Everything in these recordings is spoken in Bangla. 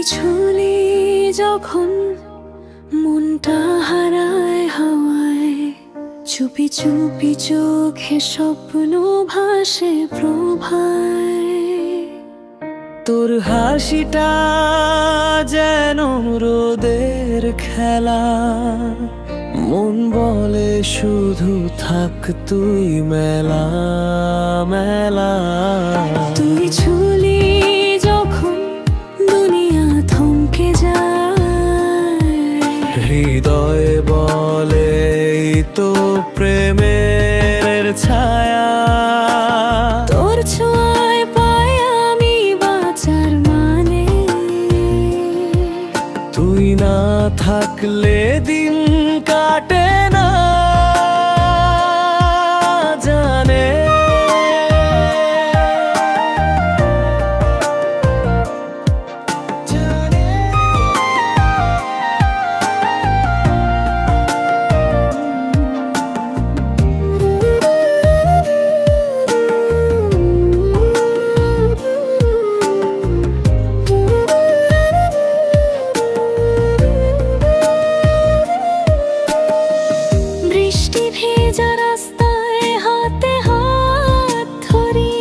ছুলি যখন মনটা হারায় হাওয়ায়, চুপি চুপি চোখে স্বপ্ন ভাসে প্রভায়। তোর হাসিটা যেন রোদের খেলা, মন বলে শুধু থাক তুই মেলা মেলা। তুই ছুলি যখন দুনিয়া থমকে যায়, হৃদয় বলে এই তো প্রেমের ছায়া। তোর ছোঁয়ায় পাই আমি বাঁচার মানে, তুই না থাকলে দিন কাটে না জানে। বৃষ্টি ভেজা রাস্তায় হাতে হাত ধরি,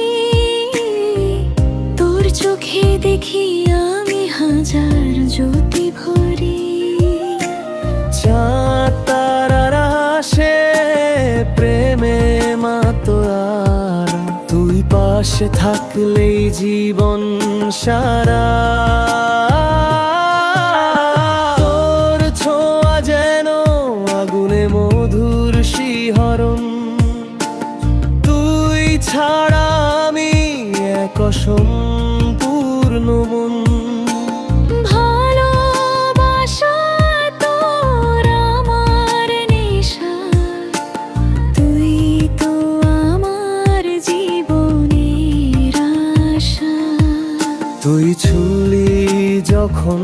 তোর চোখে দেখি আমি হাজার জ্যোতি ভরি। চাঁদ তারার আসে প্রেমে মাতোয়ার, তুই পাশে থাকলেই জীবন সারা। তোর ছোঁয়া যেন আগুনে মধুর শিহরণ, তুই ছাড়া আমি এক অসম্পূর্ণ মন। ভালোবাসা তোর আমার নেশা, তুই তো আমার জীবনের আশা। তুই ছুলি যখন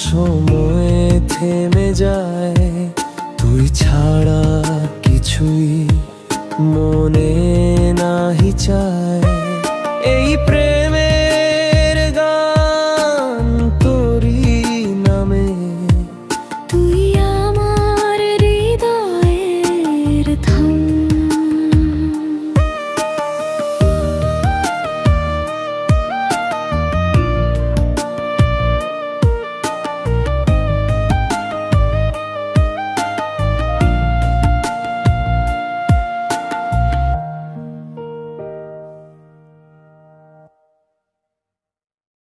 সময় থেমে যায়, তুই ছাড়া কিছুই মনে নাহি চায়।